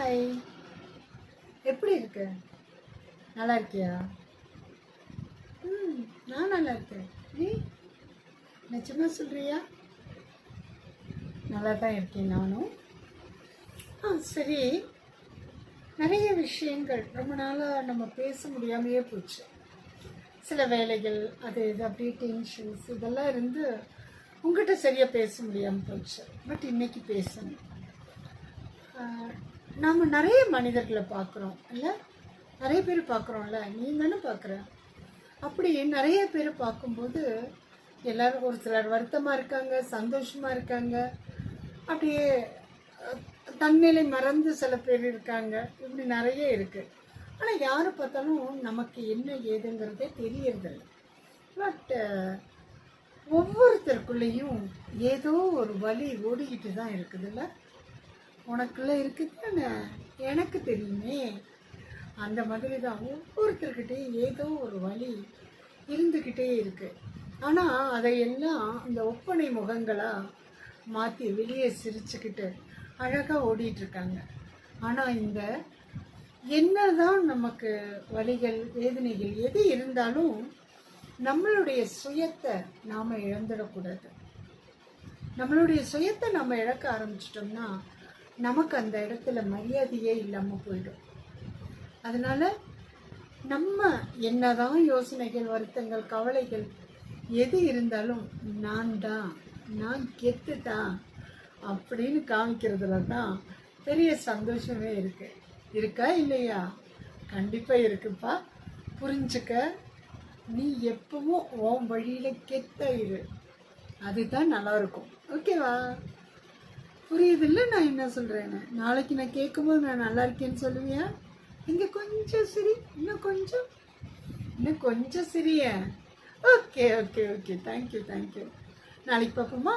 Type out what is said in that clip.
Hi, எப்படி இருக்க? நல்லா இருக்கியா? ம், நான் நல்லா இருக்கேன். நீ நிச்சயமா சொல்றியா? நல்லா தான் இருக்கேன் நானும். சரி, நிறைய விஷயங்கள் ரொம்ப நாளாக நம்ம பேச முடியாமையே போச்சு. சில வேலைகள் அது இது அப்படியே டென்ஷன்ஸ் இதெல்லாம் இருந்து உங்ககிட்ட சரியாக பேச முடியாமல் போச்சு. பட் இன்னைக்கு பேசணும். நாம் நிறைய மனிதர்களை பார்க்குறோம் இல்லை? நிறைய பேர் பார்க்குறோம்ல, நீ தானே பார்க்குற. அப்படி நிறைய பேர் பார்க்கும்போது எல்லோரும் ஒரு சிலர் வருத்தமாக இருக்காங்க, சந்தோஷமாக இருக்காங்க, அப்படியே தன்னிலை மறந்து சில பேர் இருக்காங்க. இப்படி நிறைய இருக்குது. ஆனால் யாரை பார்த்தாலும் நமக்கு என்ன ஏதுங்கிறதே தெரியறதில்லை. பட் ஒவ்வொருத்தருக்குள்ளேயும் ஏதோ ஒரு வலி ஓடிக்கிட்டு தான் இருக்குதுல்ல. உனக்குள்ளே இருக்குதுன்னு எனக்கு தெரியுமே. அந்த மாதிரி தான் ஒவ்வொருத்தர்கிட்டையும் ஏதோ ஒரு வலி இருந்துக்கிட்டே இருக்குது. ஆனால் அதையெல்லாம் அந்த ஒப்பனை முகங்களாக மாற்றி வெளியே சிரிச்சுக்கிட்டு அழகாக ஓடிட்டுருக்காங்க. ஆனால் இந்த என்னதான் நமக்கு வலிகள் வேதனைகள் எது இருந்தாலும் நம்மளுடைய சுயத்தை நாம் இழந்துடக்கூடாது. நம்மளுடைய சுயத்தை நம்ம இழக்க ஆரம்பிச்சிட்டோம்னா நமக்கு அந்த இடத்துல மரியாதையே இல்லாமல் போயிடும். அதனால் நம்ம என்னதான் யோசனைகள், வருத்தங்கள், கவலைகள் எது இருந்தாலும் நான் கெத்து தான் அப்படின்னு காமிக்கிறதுல தான் பெரிய சந்தோஷமே இருக்கா இல்லையா? கண்டிப்பாக இருக்குப்பா. புரிஞ்சுக்க. நீ எப்பவும் உன் வழியில் கெத்த இரு, அதுதான் நல்லாயிருக்கும். ஓகேவா? புரியுதில்ல நான் என்ன சொல்கிறேன்னு? நாளைக்கு நான் கேட்கும்போது நான் நல்லா இருக்கேன்னு சொல்லுவியா? இங்கே கொஞ்சம் சிரி, இன்னும் கொஞ்சம் சிரிய. Okay okay okay, thank you. நாளைக்கு பார்ப்போமா?